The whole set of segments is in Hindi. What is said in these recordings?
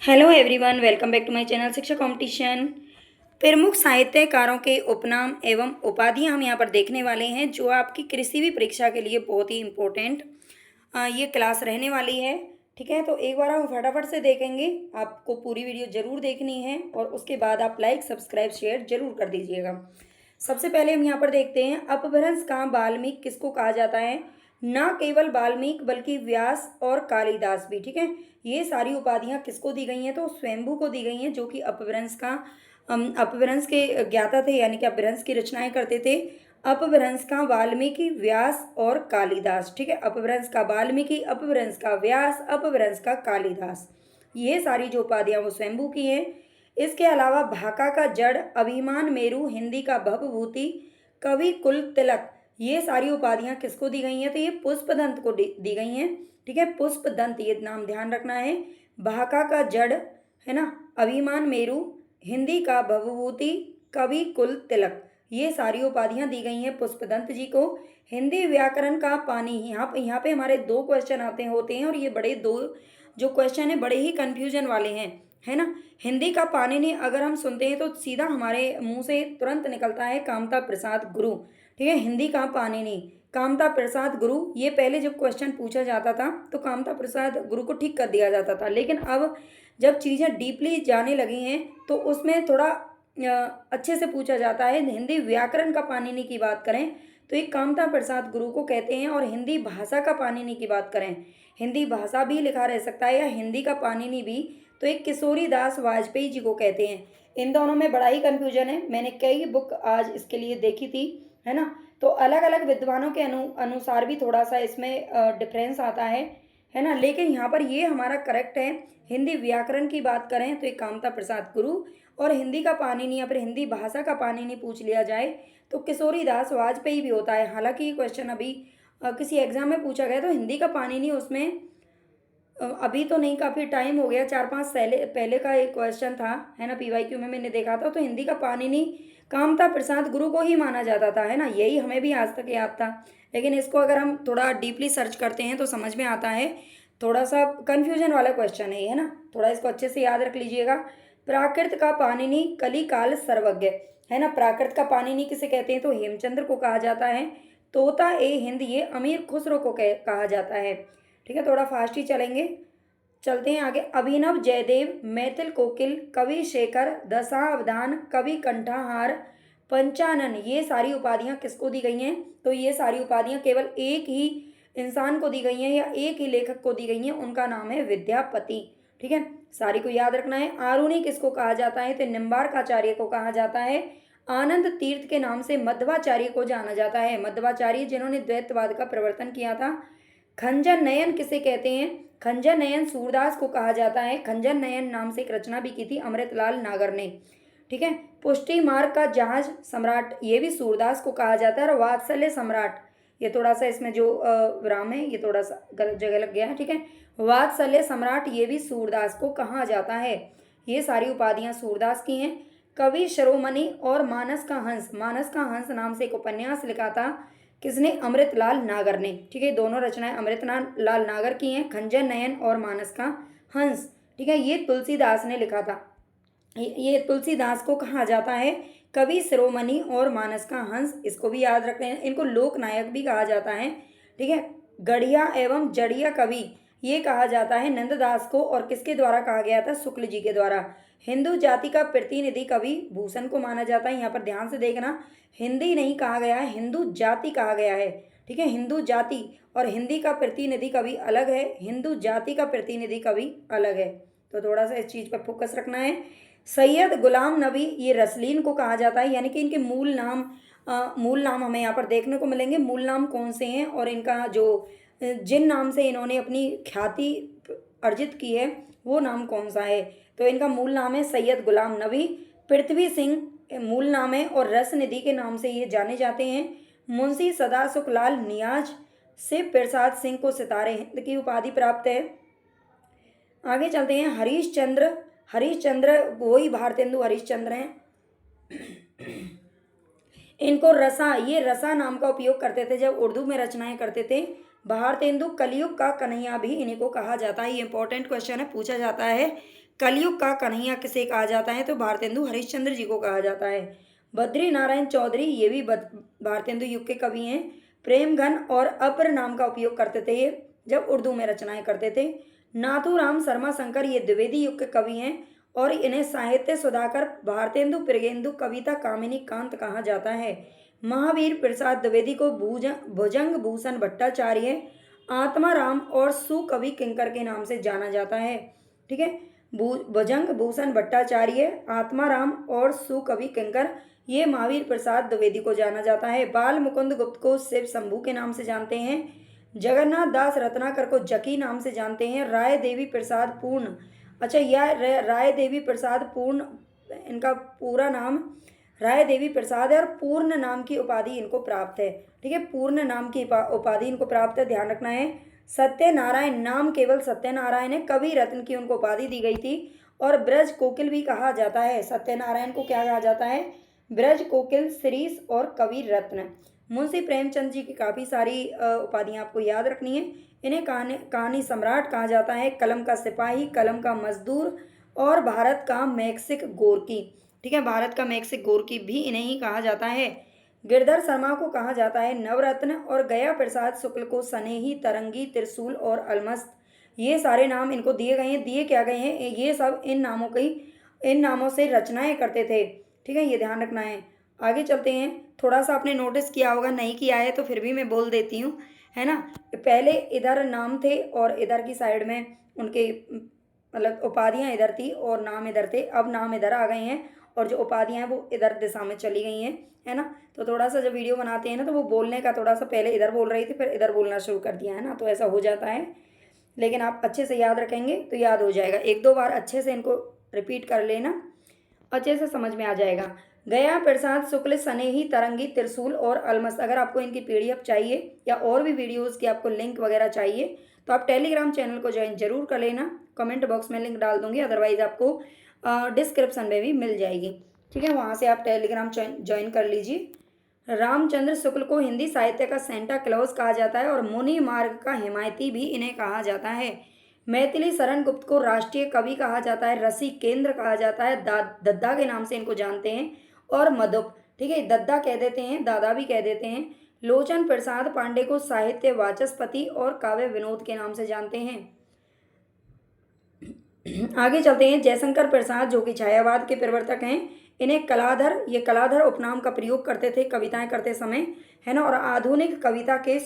Hello everyone, welcome back to my channel Shiksha competition. प्रमुख साहित्यकारों के उपनाम एवं उपाधियां हम यहाँ पर देखने वाले हैं, जो आपकी किसी भी परीक्षा के लिए बहुत ही इम्पोर्टेंट ये क्लास रहने वाली है। ठीक है, तो एक बार हम फटाफट से देखेंगे। आपको पूरी वीडियो जरूर देखनी है और उसके बाद आप लाइक सब्सक्राइब शेयर जरूर कर दीजिएगा। सबसे पहले हम यहाँ पर देखते हैं, अपभ्रंश का वाल्मीकि किसको कहा जाता है। न केवल वाल्मीकि बल्कि व्यास और कालिदास भी। ठीक है, ये सारी उपाधियां किसको दी गई हैं, तो स्वयंभू को दी गई हैं, जो कि अपभ्रंश का अपभ्रंश के ज्ञाता थे, यानी कि अपभ्रंश की रचनाएं करते थे। अपभ्रंश का वाल्मीकि, व्यास और कालिदास। ठीक है, अपभ्रंश का वाल्मीकि, अपभ्रंश का व्यास, अपभ्रंश का कालिदास, ये सारी जो उपाधियां वो स्वयंभू की हैं। इसके अलावा भाका का जड़, अभिमान मेरु, हिंदी का भवभूति, कवि कुल तिलक, ये सारी उपाधियां किसको दी गई हैं, तो ये पुष्पदंत को दी गई हैं। ठीक है, पुष्पदंत, ये नाम ध्यान रखना है। भाका का जड़ है ना, अभिमान मेरु, हिंदी का भवभूति, कवि कुल तिलक, ये सारी उपाधियां दी गई हैं पुष्पदंत जी को। हिंदी व्याकरण का पानी, यहाँ पे हमारे दो क्वेश्चन आते होते हैं, और ये बड़े दो जो क्वेश्चन है बड़े ही कंफ्यूजन वाले हैं, है ना। हिंदी का पाणिनि अगर हम सुनते हैं तो सीधा हमारे मुंह से तुरंत निकलता है कामता प्रसाद गुरु। ठीक है, हिंदी का पाणिनि कामता प्रसाद गुरु, ये पहले जब क्वेश्चन पूछा जाता था तो कामता प्रसाद गुरु को ठीक कर दिया जाता था, लेकिन अब जब चीज़ें डीपली जाने लगी हैं तो उसमें थोड़ा अच्छे से पूछा जाता है। हिंदी व्याकरण का पाणिनि की बात करें तो एक कामता प्रसाद गुरु को कहते हैं, और हिंदी भाषा का पाणिनि की बात करें, हिंदी भाषा भी लिखा रह सकता है या हिंदी का पाणिनि भी, तो एक किशोरी दास वाजपेयी जी को कहते हैं। इन दोनों में बड़ा ही कन्फ्यूजन है, मैंने कई बुक आज इसके लिए देखी थी, है ना। तो अलग अलग विद्वानों के अनुसार भी थोड़ा सा इसमें डिफरेंस आता है ना, लेकिन यहाँ पर ये हमारा करेक्ट है। हिंदी व्याकरण की बात करें तो एक कामता प्रसाद गुरु, और हिंदी का पाणिनि या फिर हिंदी भाषा का पाणिनि पूछ लिया जाए तो किशोरी दास वाजपेयी भी होता है। हालांकि ये क्वेश्चन अभी किसी एग्जाम में पूछा गया तो हिंदी का पाणिनि उसमें अभी तो नहीं, काफ़ी टाइम हो गया, 4-5 पहले पहले का एक क्वेश्चन था, है ना, पीवाईक्यू में मैंने देखा था। तो हिंदी का पाणिनि कामता प्रसाद गुरु को ही माना जाता था, है ना, यही हमें भी आज तक याद था। लेकिन इसको अगर हम थोड़ा डीपली सर्च करते हैं तो समझ में आता है, थोड़ा सा कन्फ्यूजन वाला क्वेश्चन है ना, थोड़ा इसको अच्छे से याद रख लीजिएगा। प्राकृत का पाणिनि कलिकाल सर्वज्ञ, है ना। प्राकृत का पाणिनि किसे कहते हैं, तो हेमचंद्र को कहा जाता है। तोता ए हिंद, ये अमीर खुसरो को कहा जाता है। ठीक है, थोड़ा फास्ट ही चलते हैं आगे। अभिनव जयदेव, मैथिल कोकिल, कवि शेखर, दशावधान, कवि कंठाहार, पंचानन, ये सारी उपाधियां किसको दी गई हैं, तो ये सारी उपाधियां केवल एक ही इंसान को दी गई हैं या एक ही लेखक को दी गई हैं, उनका नाम है विद्यापति। ठीक है, सारी को याद रखना है। आरुणि किसको कहा जाता है, तो निम्बार्काचार्य को कहा जाता है। आनंद तीर्थ के नाम से मध्वाचार्य को जाना जाता है, मध्वाचार्य जिन्होंने द्वैतवाद का प्रवर्तन किया था। खंजन नयन किसे कहते हैं, खंजन नयन सूरदास को कहा जाता है। खंजन नयन नाम से एक रचना भी की थी अमृतलाल नागर ने। ठीक है, पुष्टि मार्ग का जहाज सम्राट, ये भी सूरदास को कहा जाता है। और वात्सल्य सम्राट, ये थोड़ा सा इसमें जो विराम है ये थोड़ा सा गलत जगह लग गया है। ठीक है, वात्सल्य सम्राट, ये भी सूरदास को कहा जाता है। ये सारी उपाधियां सूरदास की हैं। कवि शिरोमणि और मानस का हंस, मानस का हंस नाम से एक उपन्यास लिखा था, किसने, अमृतलाल नागर ने। ठीक है, दोनों रचनाएं अमृतलाल नागर की हैं, खंजन नयन और मानस का हंस। ठीक है, ये तुलसीदास ने लिखा था। ये तुलसीदास को कहा जाता है कवि शिरोमणि और मानस का हंस, इसको भी याद रखते हैं। इनको लोक नायक भी कहा जाता है। ठीक है, गढ़िया एवं जड़िया कवि, ये कहा जाता है नंददास को, और किसके द्वारा कहा गया था, शुक्ल जी के द्वारा। हिंदू जाति का प्रतिनिधि कवि भूषण को माना जाता है। यहाँ पर ध्यान से देखना, हिंदी नहीं कहा गया है, हिंदू जाति कहा गया है। ठीक है, हिंदू जाति और हिंदी का प्रतिनिधि कवि अलग है, हिंदू जाति का प्रतिनिधि कवि अलग है, तो थोड़ा सा इस चीज़ पर फोकस रखना है। सैयद गुलाम नबी, ये रसलीन को कहा जाता है, यानी कि इनके मूल नाम हमें यहाँ पर देखने को मिलेंगे। मूल नाम कौन से हैं और इनका जो जिन नाम से इन्होंने अपनी ख्याति अर्जित की है वो नाम कौन सा है, तो इनका मूल नाम है सैयद गुलाम नबी। पृथ्वी सिंह मूल नाम है और रस निधि के नाम से ये जाने जाते हैं। मुंशी सदा सुखलाल नियाज, शिव प्रसाद सिंह को सितारे हिंद की उपाधि प्राप्त है। आगे चलते हैं, हरीशचंद्र वही भारतेंदु हरीशचंद्र हैं। इनको ये रसा नाम का उपयोग करते थे जब उर्दू में रचनाएं करते थे। भारतेंदु कलयुग का कन्हैया भी इन्हीं को कहा जाता है। ये इंपॉर्टेंट क्वेश्चन है, पूछा जाता है। कलयुग का कन्हैया किसे कहा जाता है? तो भारतेंदु हरिश्चंद्र जी को कहा जाता है। बद्री नारायण चौधरी ये भी भारतेंदु युग के कवि हैं। प्रेम घन और अपर नाम का उपयोग करते थे ये जब उर्दू में रचनाएं करते थे। नाथूराम शर्मा शंकर ये द्विवेदी युग के कवि हैं और इन्हें साहित्य सुधाकर, भारतेंदु, प्रियंदु, कविता कामिनी कांत कहा जाता है। महावीर प्रसाद द्विवेदी को भुजंग भूषण भट्टाचार्य, आत्माराम और सुकवि किंकर के नाम से जाना जाता है। ठीक है, भुजंग भूषण भट्टाचार्य, आत्माराम और सुकवि किंकर, ये महावीर प्रसाद द्विवेदी को जाना जाता है। बाल मुकुंद गुप्त को शिव शंभू के नाम से जानते हैं। जगन्नाथ दास रत्नाकर को जकी नाम से जानते हैं। राय देवी प्रसाद पूर्ण, अच्छा यह राय देवी प्रसाद पूर्ण, इनका पूरा नाम राय देवी प्रसाद है और पूर्ण नाम की उपाधि इनको प्राप्त है। ठीक है, पूर्ण नाम की उपाधि इनको प्राप्त है, ध्यान रखना है। सत्यनारायण, नाम केवल सत्यनारायण है, कवि रत्न की उनको उपाधि दी गई थी और ब्रज कोकिल भी कहा जाता है। सत्यनारायण को क्या कहा जाता है? ब्रज कोकिल, शिरीष और कवि रत्न। मुंशी प्रेमचंद जी की काफ़ी सारी उपाधियाँ आपको याद रखनी है। इन्हें कहानी सम्राट कहा जाता है, कलम का सिपाही, कलम का मजदूर और भारत का मैक्सिक गोरकी। ठीक है, भारत का मैक्सिक गोरकी भी इन्हें ही कहा जाता है। गिरधर शर्मा को कहा जाता है नवरत्न और गया प्रसाद शुक्ल को स्नेही, तरंगी, त्रिशूल और अलमस्त, ये सारे नाम इनको दिए गए हैं। दिए क्या गए हैं? ये सब इन नामों से रचनाएं करते थे। ठीक है, ये ध्यान रखना है। आगे चलते हैं। थोड़ा सा आपने नोटिस किया होगा, नहीं किया है तो फिर भी मैं बोल देती हूँ, है ना। पहले इधर नाम थे और इधर की साइड में उनके मतलब उपाधियाँ इधर थी और नाम इधर थे। अब नाम इधर आ गए हैं और जो उपाधियाँ हैं वो इधर दिशा में चली गई हैं, है ना। तो थोड़ा सा जब वीडियो बनाते हैं ना तो वो बोलने का थोड़ा सा पहले इधर बोल रही थी फिर इधर बोलना शुरू कर दिया, है ना, तो ऐसा हो जाता है। लेकिन आप अच्छे से याद रखेंगे तो याद हो जाएगा। एक दो बार अच्छे से इनको रिपीट कर लेना, अच्छे से समझ में आ जाएगा। गया प्रसाद शुक्ल, स्नेही, तरंगी, त्रिशूल और अलमस्त। अगर आपको इनकी पीडीएफ चाहिए या और भी वीडियोज़ की आपको लिंक वगैरह चाहिए तो आप टेलीग्राम चैनल को ज्वाइन जरूर कर लेना। कमेंट बॉक्स में लिंक डाल दूंगी, अदरवाइज़ आपको डिस्क्रिप्शन में भी मिल जाएगी। ठीक है, वहाँ से आप टेलीग्राम ज्वाइन कर लीजिए। रामचंद्र शुक्ल को हिंदी साहित्य का सेंटा क्लॉज कहा जाता है और मुनि मार्ग का हिमायती भी इन्हें कहा जाता है। मैथिली शरण गुप्त को राष्ट्रीय कवि कहा जाता है, रसी केंद्र कहा जाता है, दद्दा के नाम से इनको जानते हैं और मधुप। ठीक है, दद्दा कह देते हैं, दादा भी कह देते हैं। लोचन प्रसाद पांडे को साहित्य वाचस्पति और काव्य विनोद के नाम से जानते हैं। आगे चलते हैं। जयशंकर प्रसाद जो कि छायावाद के प्रवर्तक हैं, इन्हें कलाधर, ये कलाधर उपनाम का प्रयोग करते थे कविताएं करते समय, है ना। और आधुनिक कविता के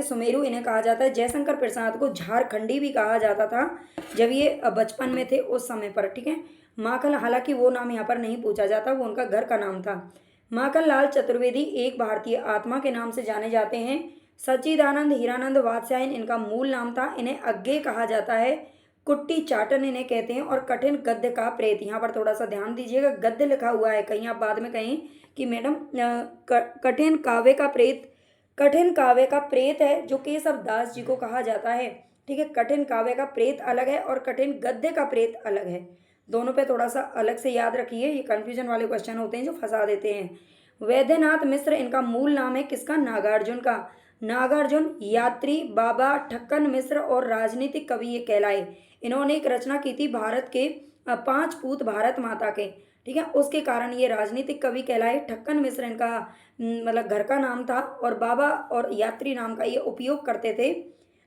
सुमेरु इन्हें कहा जाता है। जयशंकर प्रसाद को झारखंडी भी कहा जाता था जब ये बचपन में थे उस समय पर। ठीक है, माखन, हालांकि वो नाम यहाँ पर नहीं पूछा जाता, वो उनका घर का नाम था। माखन लाल चतुर्वेदी एक भारतीय आत्मा के नाम से जाने जाते हैं। सच्चिदानंद हीरानंद वात्स्यायन इनका मूल नाम था। इन्हें अज्ञे कहा जाता है, कुट्टी चाटन इन्हें कहते हैं और कठिन गद्य का प्रेत। यहाँ पर थोड़ा सा ध्यान दीजिएगा, गद्य लिखा हुआ है, कहीं आप बाद में कहें कि मैडम कठिन काव्य का प्रेत है जो केशव दास जी को कहा जाता है। ठीक है, कठिन काव्य का प्रेत अलग है और कठिन गद्य का प्रेत अलग है। दोनों पे थोड़ा सा अलग से याद रखिए, ये कन्फ्यूजन वाले क्वेश्चन होते हैं जो फंसा देते हैं। वैद्यनाथ मिश्र इनका मूल नाम है, किसका? नागार्जुन का। नागार्जुन यात्री, बाबा ठक्कन मिश्र और राजनीतिक कवि ये कहलाए। इन्होंने एक रचना की थी भारत के 5 पूत भारत माता के। ठीक है, उसके कारण ये राजनीतिक कवि कहलाए। ठक्कन मिश्र इनका मतलब घर का नाम था और बाबा और यात्री नाम का ये उपयोग करते थे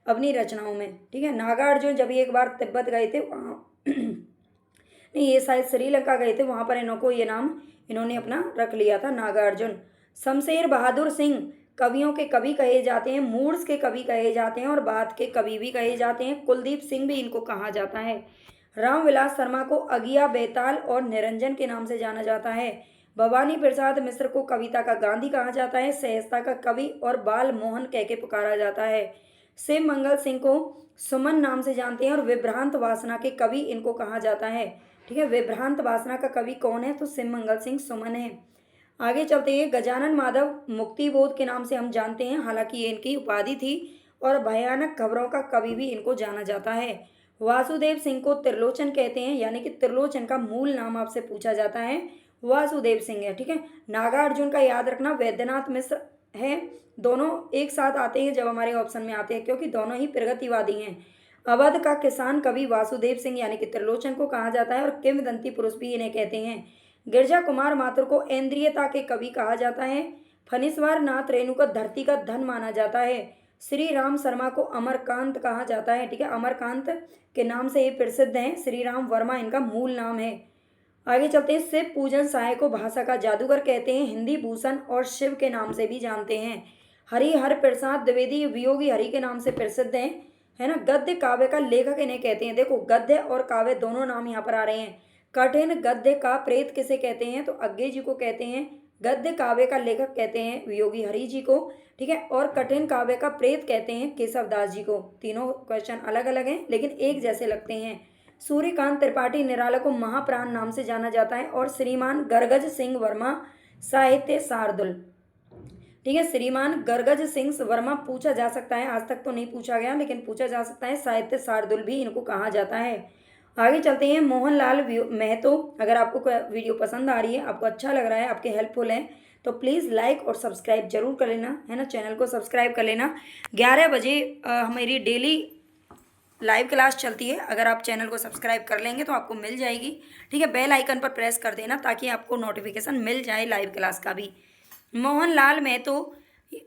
अपनी रचनाओं में। ठीक है, नागार्जुन जब ये एक बार तिब्बत गए थे वहाँ नहीं, ये शायद श्रीलंका गए थे, वहाँ पर इन्हों को ये नाम इन्होंने अपना रख लिया था, नागार्जुन। शमशेर बहादुर सिंह कवियों के कवि कहे जाते हैं, मूड्स के कवि कहे जाते हैं और बात के कवि भी कहे जाते हैं। कुलदीप सिंह भी इनको कहा जाता है। रामविलास शर्मा को अगिया, बेताल और निरंजन के नाम से जाना जाता है। भवानी प्रसाद मिश्र को कविता का गांधी कहा जाता है, सहजता का कवि और बाल मोहन कह के पुकारा जाता है। शिव मंगल सिंह को सुमन नाम से जानते हैं और विभ्रांत वासना के कवि इनको कहा जाता है। ठीक है, विभ्रांत वासना का कवि कौन है? तो शिव मंगल सिंह सुमन है। आगे चलते हैं। गजानन माधव मुक्तिबोध के नाम से हम जानते हैं, हालांकि ये इनकी उपाधि थी और भयानक खबरों का कवि भी इनको जाना जाता है। वासुदेव सिंह को त्रिलोचन कहते हैं, यानी कि त्रिलोचन का मूल नाम आपसे पूछा जाता है, वासुदेव सिंह है। ठीक है, नागार्जुन का याद रखना वैद्यनाथ मिश्र है। दोनों एक साथ आते हैं जब हमारे ऑप्शन में आते हैं क्योंकि दोनों ही प्रगतिवादी हैं। अवध का किसान कवि वासुदेव सिंह यानी कि त्रिलोचन को कहा जाता है और किंवदंती पुरुष भी इन्हें कहते हैं। गिरजा कुमार माथुर को इंद्रियता के कवि कहा जाता है। फणीश्वर नाथ रेणु को धरती का धन माना जाता है। श्री राम शर्मा को अमरकांत कहा जाता है, ठीक है, अमरकांत के नाम से ये प्रसिद्ध हैं। श्री राम वर्मा इनका मूल नाम है। आगे चलते हैं। शिव पूजन साय को भाषा का जादूगर कहते हैं। हिंदी भूषण और शिव के नाम से भी जानते हैं। हरिहर प्रसाद द्विवेदी वियोगी हरि के नाम से प्रसिद्ध हैं, है ना। गद्य काव्य का लेखक इन्हें कहते हैं। देखो, गद्य और काव्य दोनों नाम यहाँ पर आ रहे हैं। कठिन गद्य का प्रेत किसे कहते हैं, तो अज्ञे जी को कहते हैं। गद्य काव्य का लेखक कहते हैं वियोगी हरि जी को, ठीक है। और कठिन काव्य का प्रेत कहते हैं केशव दास जी को। तीनों क्वेश्चन अलग अलग हैं लेकिन एक जैसे लगते हैं। सूर्यकांत त्रिपाठी निराला को महाप्राण नाम से जाना जाता है। और श्रीमान गरगज सिंह वर्मा साहित्य शार्दुल, ठीक है। श्रीमान गरगज सिंह वर्मा पूछा जा सकता है, आज तक तो नहीं पूछा गया लेकिन पूछा जा सकता है। साहित्य शार्दुल भी इनको कहा जाता है। आगे चलते हैं। मोहनलाल महतो। अगर आपको वीडियो पसंद आ रही है, आपको अच्छा लग रहा है, आपके हेल्पफुल है, तो प्लीज़ लाइक और सब्सक्राइब जरूर कर लेना, है ना। चैनल को सब्सक्राइब कर लेना। 11 बजे हमारी डेली लाइव क्लास चलती है। अगर आप चैनल को सब्सक्राइब कर लेंगे तो आपको मिल जाएगी, ठीक है। बेल आइकन पर प्रेस कर देना ताकि आपको नोटिफिकेशन मिल जाए लाइव क्लास का भी। मोहनलाल महतो,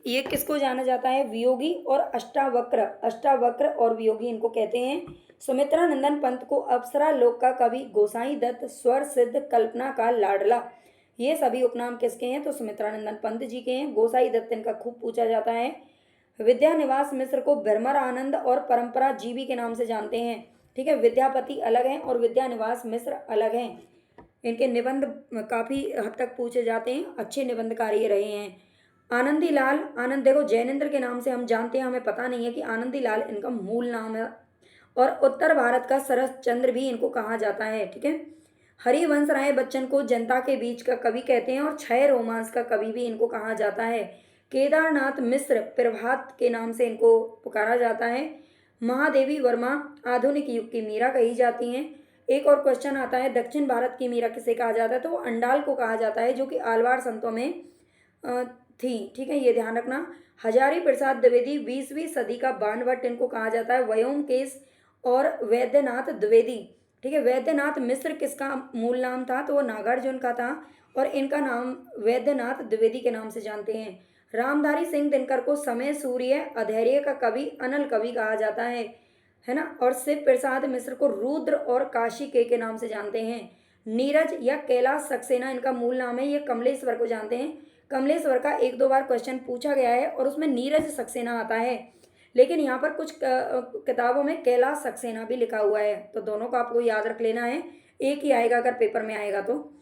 ये किसको जाना जाता है, वियोगी और अष्टावक्र। अष्टावक्र और वियोगी इनको कहते हैं। सुमित्रा नंदन पंत को अप्सरा लोक का कवि, गोसाई दत्त स्वर सिद्ध कल्पना का लाडला, ये सभी उपनाम किसके हैं, तो सुमित्रा नंदन पंत जी के हैं। गोसाई दत्त इनका खूब पूछा जाता है। विद्यानिवास मिश्र को भ्रमर आनंद और परंपरा जीवी के नाम से जानते हैं, ठीक है। विद्यापति अलग हैं और विद्यानिवास मिश्र अलग हैं। इनके निबंध काफ़ी हद तक पूछे जाते हैं, अच्छे निबंधकारी रहे हैं। आनंदी लाल, आनंद, देखो जैनेन्द्र के नाम से हम जानते हैं, हमें पता नहीं है कि आनंदी लाल इनका मूल नाम है। और उत्तर भारत का शरद चंद्र भी इनको कहा जाता है, ठीक है। हरिवंश राय बच्चन को जनता के बीच का कवि कहते हैं और छय रोमांस का कवि भी इनको कहा जाता है। केदारनाथ मिश्र प्रभात के नाम से इनको पुकारा जाता है। महादेवी वर्मा आधुनिक युग की मीरा कही जाती हैं। एक और क्वेश्चन आता है, दक्षिण भारत की मीरा किसे कहा जाता है, तो वो अंडाल को कहा जाता है, जो कि आलवार संतों में थी, ठीक है, ये ध्यान रखना। हजारी प्रसाद द्विवेदी 20वीं सदी का बाणभट्ट इनको कहा जाता है। व्योमकेश और वैद्यनाथ द्विवेदी, ठीक है। वैद्यनाथ मिश्र किसका मूल नाम था, तो वो नागार्जुन का था और इनका नाम वैद्यनाथ द्विवेदी के नाम से जानते हैं। रामधारी सिंह दिनकर को समय सूर्य अधैर्य का कवि अनल कवि कहा जाता है ना। और शिव प्रसाद मिश्र को रुद्र और काशी के नाम से जानते हैं। नीरज या कैलाश सक्सेना इनका मूल नाम है। ये कमलेश्वर को जानते हैं। कमलेश्वर का 1-2 बार क्वेश्चन पूछा गया है और उसमें नीरज सक्सेना आता है, लेकिन यहाँ पर कुछ किताबों में कैलाश सक्सेना भी लिखा हुआ है, तो दोनों को आपको याद रख लेना है, एक ही आएगा अगर पेपर में आएगा तो।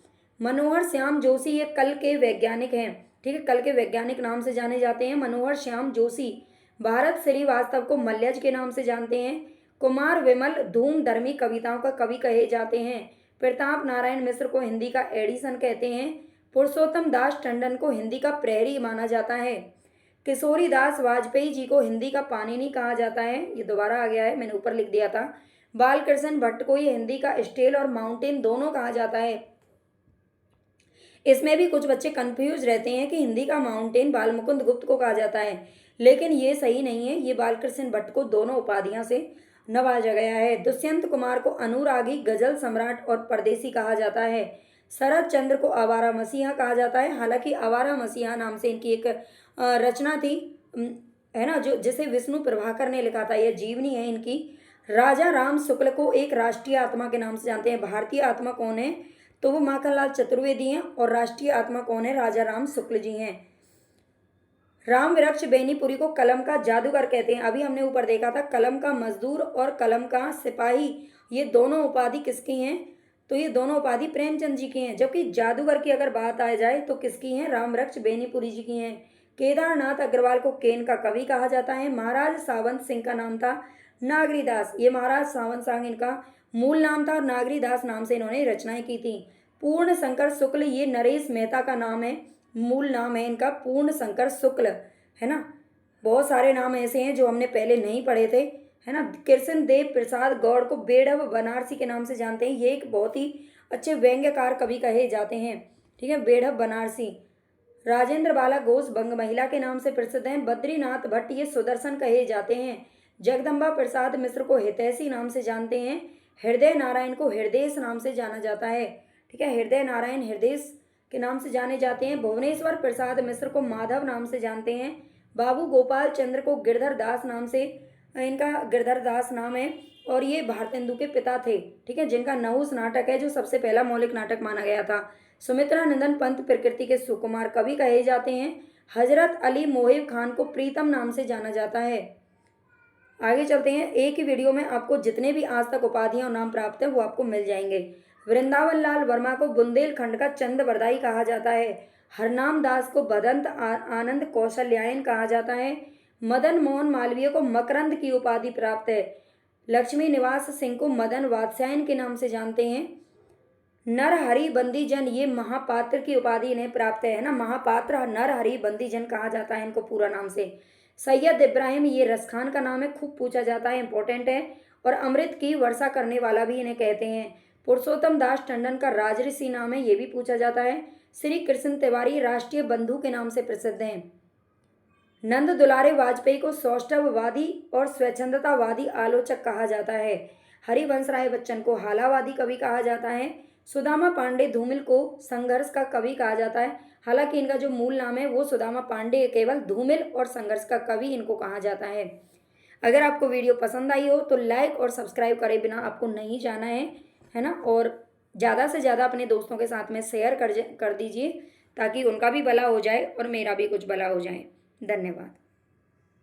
मनोहर श्याम जोशी ये कल के वैज्ञानिक हैं, ठीक है, कल के वैज्ञानिक नाम से जाने जाते हैं मनोहर श्याम जोशी। भारत श्रीवास्तव को मल्यज के नाम से जानते हैं। कुमार विमल धूमधर्मी कविताओं का कवि कहे जाते हैं। प्रताप नारायण मिश्र को हिंदी का एडिसन कहते हैं। पुरुषोत्तम दास टंडन को हिंदी का प्रहरी माना जाता है। किशोरी दास वाजपेयी जी को हिंदी का पाणिनि कहा जाता है, ये दोबारा आ गया है, मैंने ऊपर लिख दिया था। बालकृष्ण भट्ट को ये हिंदी का स्टेल और माउंटेन दोनों कहा जाता है। इसमें भी कुछ बच्चे कंफ्यूज रहते हैं कि हिंदी का माउंटेन बालमुकुंद गुप्त को कहा जाता है, लेकिन ये सही नहीं है। ये बालकृष्ण भट्ट को दोनों उपाधियों से नवाजा गया है। दुष्यंत कुमार को अनुरागी, गजल सम्राट और परदेसी कहा जाता है। शरद चंद्र को आवारा मसीहा कहा जाता है। हालांकि आवारा मसीहा नाम से इनकी एक रचना थी, है ना, जो जिसे विष्णु प्रभाकर ने लिखा था, यह जीवनी है इनकी। राजा राम शुक्ल को एक राष्ट्रीय आत्मा के नाम से जानते हैं। भारतीय आत्मा कौन है, तो वो माखनलाल चतुर्वेदी हैं और राष्ट्रीय आत्मा कौन है, राजा राम शुक्ल जी हैं। राम वृक्ष बेनीपुरी को कलम का जादूगर कहते हैं। अभी हमने ऊपर देखा था कलम का मजदूर और कलम का सिपाही, ये दोनों उपाधि किसकी हैं, तो ये दोनों उपाधि प्रेमचंद जी की हैं। जबकि जादूगर की अगर बात आ जाए तो किसकी हैं, राम वृक्ष बेनीपुरी जी की हैं। केदारनाथ अग्रवाल को केन का कवि कहा जाता है। महाराज सावंत सिंह का नाम था नागरीदास, ये महाराज सावंत सिंह इनका मूल नाम था और नागरीदास नाम से इन्होंने रचनाएं की थी। पूर्ण शंकर शुक्ल ये नरेश मेहता का नाम है, मूल नाम है इनका पूर्ण शंकर शुक्ल, है ना। बहुत सारे नाम ऐसे हैं जो हमने पहले नहीं पढ़े थे, है ना। कृष्ण देव प्रसाद गौड़ को बेढ़व बनारसी के नाम से जानते हैं। ये एक बहुत ही अच्छे व्यंग्यकार कवि कहे जाते हैं, ठीक है, बेढ़व बनारसी। राजेंद्र बाला घोष बंग महिला के नाम से प्रसिद्ध हैं। बद्रीनाथ भट्ट ये सुदर्शन कहे जाते हैं। जगदम्बा प्रसाद मिश्र को हितैषी नाम से जानते हैं। हृदय नारायण को हृदयेश नाम से जाना जाता है। ठीक है, हृदय नारायण हृदयेश के नाम से जाने जाते हैं। भुवनेश्वर प्रसाद मिश्र को माधव नाम से जानते हैं। बाबू गोपाल चंद्र को गिरधर दास नाम से, इनका गिरधर दास नाम है और ये भारतेंदु के पिता थे। ठीक है, जिनका नहुस नाटक है जो सबसे पहला मौलिक नाटक माना गया था। सुमित्रा नंदन पंत प्रकृति के सुकुमार कवि कहे जाते हैं। हजरत अली मोहिब खान को प्रीतम नाम से जाना जाता है। आगे चलते हैं। एक ही वीडियो में आपको जितने भी आज तक उपाधियां और नाम प्राप्त है वो आपको मिल जाएंगे। वृंदावन लाल वर्मा को बुंदेलखंड का चंद वरदाई कहा जाता है। हरनाम दास को बदंत आनंद कौशल्यायन कहा जाता है। मदन मोहन मालवीय को मकरंद की उपाधि प्राप्त है। लक्ष्मी निवास सिंह को मदन वात्स्यायन के नाम से जानते हैं। नरहरि बंदी जन, ये महापात्र की उपाधि इन्हें प्राप्त है ना, महापात्र नरहरि बंदी जन कहा जाता है इनको पूरा नाम से। सैयद इब्राहिम, ये रसखान का नाम है, खूब पूछा जाता है, इंपॉर्टेंट है। और अमृत की वर्षा करने वाला भी इन्हें कहते हैं। पुरुषोत्तम दास टंडन का राजऋषि नाम है, ये भी पूछा जाता है। श्री कृष्ण तिवारी राष्ट्रीय बंधु के नाम से प्रसिद्ध हैं। नंद दुलारे वाजपेयी को सौष्ठववादी और स्वच्छंदतावादी आलोचक कहा जाता है। हरिवंश राय बच्चन को हालावादी कवि कहा जाता है। सुदामा पांडे धूमिल को संघर्ष का कवि कहा जाता है। हालांकि इनका जो मूल नाम है वो सुदामा पांडे, केवल धूमिल और संघर्ष का कवि इनको कहा जाता है। अगर आपको वीडियो पसंद आई हो तो लाइक और सब्सक्राइब करे बिना आपको नहीं जाना है ना। और ज़्यादा से ज़्यादा अपने दोस्तों के साथ में शेयर कर दीजिए ताकि उनका भी भला हो जाए और मेरा भी कुछ भला हो जाए। धन्यवाद।